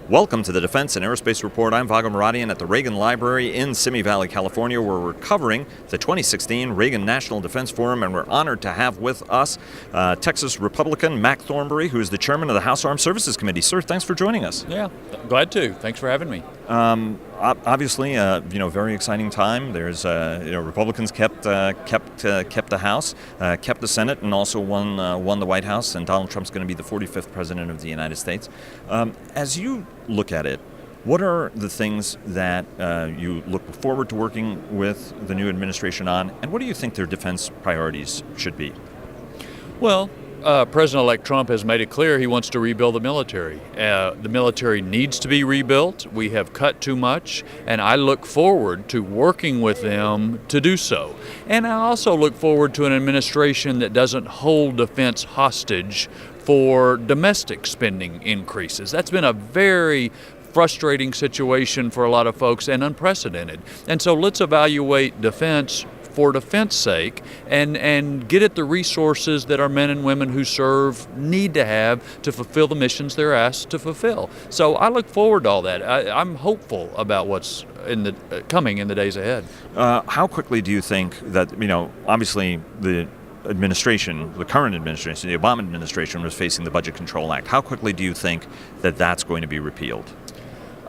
Welcome to the Defense and Aerospace Report. I'm Vago Muradian at the Reagan Library in Simi Valley, California, where we're covering the 2016 Reagan National Defense Forum, and we're honored to have with us Texas Republican Mac Thornberry, who is the chairman of the House Armed Services Committee. Sir, thanks for joining us. Yeah, glad to. Thanks for having me. Obviously, very exciting time. There's, Republicans kept the House, kept the Senate, and also won the White House. And Donald Trump's going to be the 45th president of the United States. As you look at it, what are the things that you look forward to working with the new administration on, and what do you think their defense priorities should be? Well, President-elect Trump has made it clear he wants to rebuild the military. The military needs to be rebuilt. We have cut too much, and I look forward to working with them to do so. And I also look forward to an administration that doesn't hold defense hostage for domestic spending increases. That's been a very frustrating situation for a lot of folks and unprecedented. And so let's evaluate defense for defense sake and get at the resources that our men and women who serve need to have to fulfill the missions they're asked to fulfill. So I look forward to all that. I'm hopeful about what's coming in the days ahead. How quickly do you think that, obviously the current administration, the Obama administration was facing the Budget Control Act. How quickly do you think that that's going to be repealed?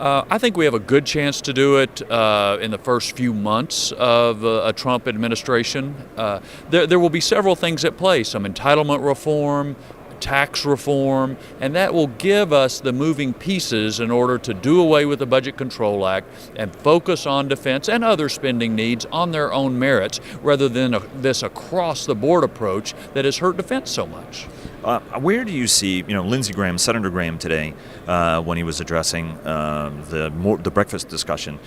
I think we have a good chance to do it in the first few months of a Trump administration. There will be several things at play, some entitlement reform, tax reform, and that will give us the moving pieces in order to do away with the Budget Control Act and focus on defense and other spending needs on their own merits rather than this across-the-board approach that has hurt defense so much. Where do you see, Lindsey Graham, Senator Graham today, when he was addressing the breakfast discussion,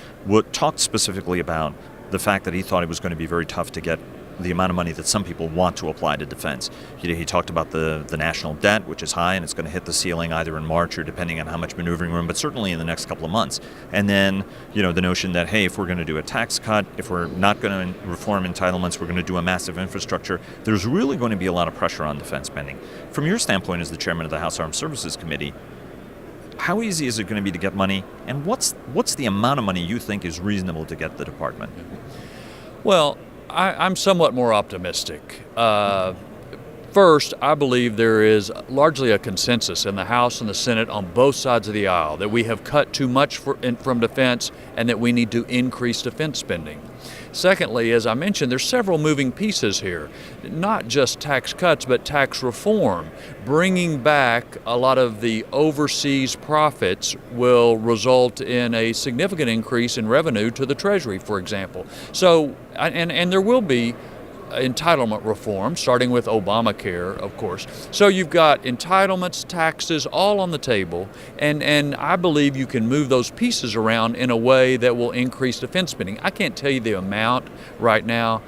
talked specifically about the fact that he thought it was going to be very tough to get the amount of money that some people want to apply to defense. He talked about the national debt, which is high, and it's going to hit the ceiling either in March or depending on how much maneuvering room, but certainly in the next couple of months. And then, the notion that, hey, if we're going to do a tax cut, if we're not going to reform entitlements, we're going to do a massive infrastructure, there's really going to be a lot of pressure on defense spending. From your standpoint as the chairman of the House Armed Services Committee, how easy is it going to be to get money, and what's the amount of money you think is reasonable to get the department? Well, I'm somewhat more optimistic. First, I believe there is largely a consensus in the House and the Senate on both sides of the aisle that we have cut too much from defense and that we need to increase defense spending. Secondly, as I mentioned, there's several moving pieces here, not just tax cuts, but tax reform. Bringing back a lot of the overseas profits will result in a significant increase in revenue to the Treasury, for example. So, and there will be entitlement reform, starting with Obamacare, of course. So you've got entitlements, taxes, all on the table, and I believe you can move those pieces around in a way that will increase defense spending. I can't tell you the amount right now.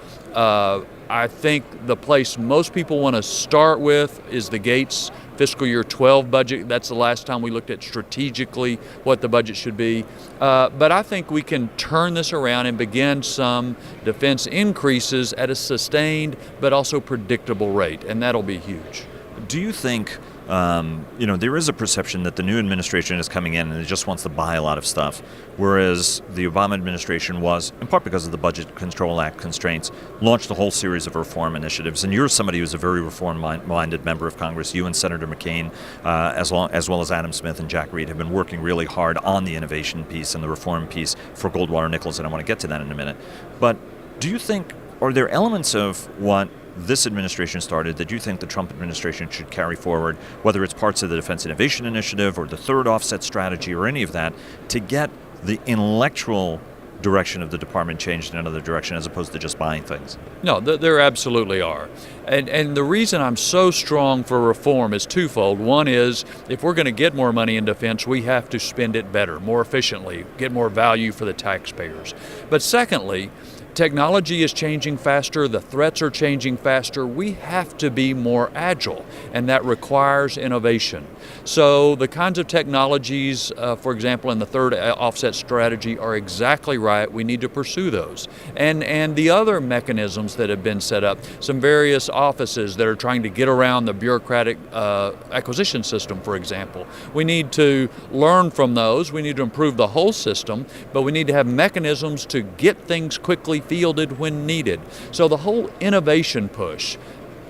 I think the place most people want to start with is the Gates fiscal year 12 budget. That's the last time we looked at strategically what the budget should be. But I think we can turn this around and begin some defense increases at a sustained but also predictable rate, and that'll be huge. Do you think, there is a perception that the new administration is coming in and it just wants to buy a lot of stuff, whereas the Obama administration was, in part because of the Budget Control Act constraints, launched a whole series of reform initiatives. And you're somebody who's a very reform-minded member of Congress. You and Senator McCain, as well as Adam Smith and Jack Reed, have been working really hard on the innovation piece and the reform piece for Goldwater-Nichols, and I want to get to that in a minute. But do you think, are there elements of what this administration started that you think the Trump administration should carry forward, whether it's parts of the Defense Innovation Initiative or the third offset strategy or any of that, to get the intellectual direction of the department changed in another direction as opposed to just buying things? No, there absolutely are. And the reason I'm so strong for reform is twofold. One is, if we're going to get more money in defense, we have to spend it better, more efficiently, get more value for the taxpayers. But secondly, technology is changing faster, the threats are changing faster. We have to be more agile, and that requires innovation. So the kinds of technologies, for example, in the third offset strategy are exactly right. We need to pursue those. And the other mechanisms that have been set up, some various offices that are trying to get around the bureaucratic acquisition system, for example. We need to learn from those. We need to improve the whole system, but we need to have mechanisms to get things quickly fielded when needed. So the whole innovation push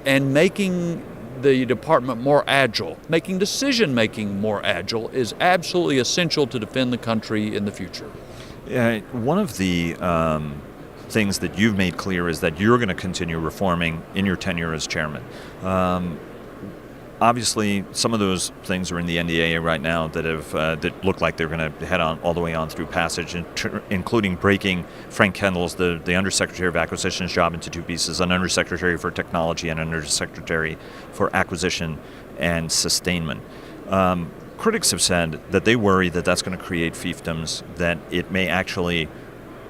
and making the department more agile, making decision-making more agile is absolutely essential to defend the country in the future. One of the things that you've made clear is that you're going to continue reforming in your tenure as chairman. Obviously, some of those things are in the NDAA right now that look like they're going to head on all the way on through passage, including breaking Frank Kendall's, the Undersecretary of Acquisition's job into two pieces, an Undersecretary for Technology and an Undersecretary for Acquisition and Sustainment. Critics have said that they worry that that's going to create fiefdoms, that it may actually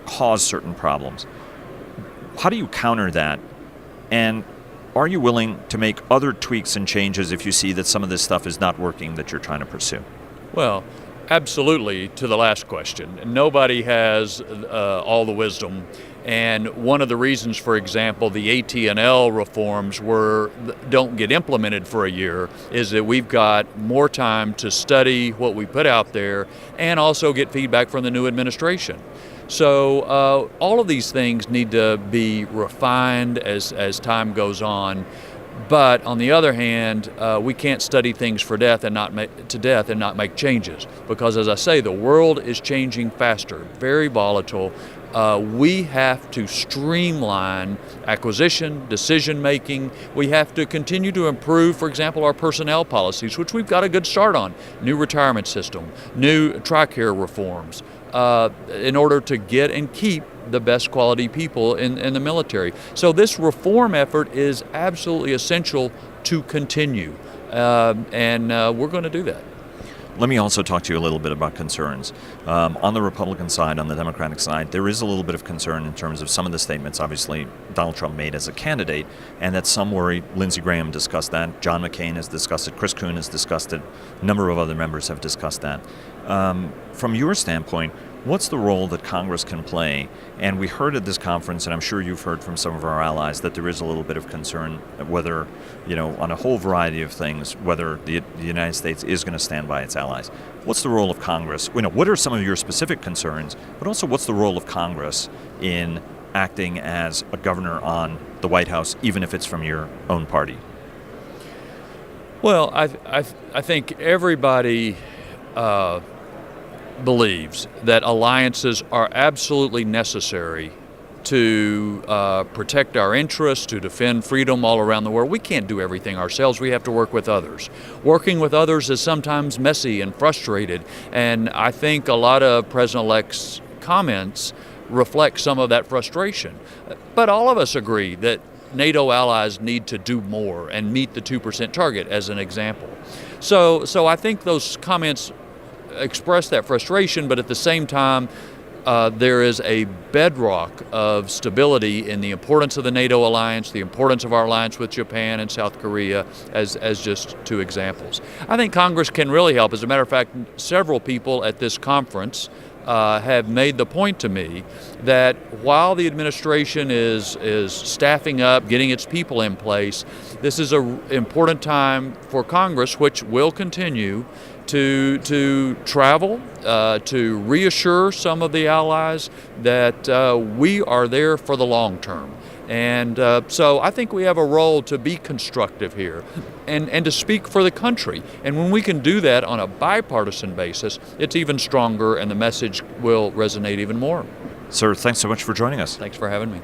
cause certain problems. How do you counter that? And are you willing to make other tweaks and changes if you see that some of this stuff is not working that you're trying to pursue? Well, absolutely, to the last question. Nobody has all the wisdom. And one of the reasons, for example, the AT&L reforms don't get implemented for a year is that we've got more time to study what we put out there and also get feedback from the new administration. So all of these things need to be refined as time goes on. But on the other hand, we can't study things to death and not make changes, because, as I say, the world is changing faster, very volatile. We have to streamline acquisition, decision making. We have to continue to improve, for example, our personnel policies, which we've got a good start on. New retirement system, new TRICARE reforms, in order to get and keep the best quality people in the military. So this reform effort is absolutely essential to continue, and we're going to do that. Let me also talk to you a little bit about concerns. On the Republican side, on the Democratic side, there is a little bit of concern in terms of some of the statements, obviously, Donald Trump made as a candidate, and that some worry. Lindsey Graham discussed that. John McCain has discussed it. Chris Coon has discussed it. A number of other members have discussed that. From your standpoint, what's the role that Congress can play? And we heard at this conference, and I'm sure you've heard from some of our allies, that there is a little bit of concern whether, on a whole variety of things, whether the United States is going to stand by its allies. What's the role of Congress? What are some of your specific concerns, but also what's the role of Congress in acting as a governor on the White House, even if it's from your own party? Well, I think everybody believes that alliances are absolutely necessary to protect our interests, to defend freedom all around the world. We can't do everything ourselves. We have to work with others. Working with others is sometimes messy and frustrated, and I think a lot of President-elect's comments reflect some of that frustration. But all of us agree that NATO allies need to do more and meet the 2% target, as an example. So I think those comments express that frustration, but at the same time, there is a bedrock of stability in the importance of the NATO alliance, the importance of our alliance with Japan and South Korea, as just two examples. I think Congress can really help. As a matter of fact, several people at this conference have made the point to me that while the administration is staffing up, getting its people in place, this is an important time for Congress, which will continue to travel, to reassure some of the allies that we are there for the long term. And so I think we have a role to be constructive here and to speak for the country. And when we can do that on a bipartisan basis, it's even stronger and the message will resonate even more. Sir, thanks so much for joining us. Thanks for having me.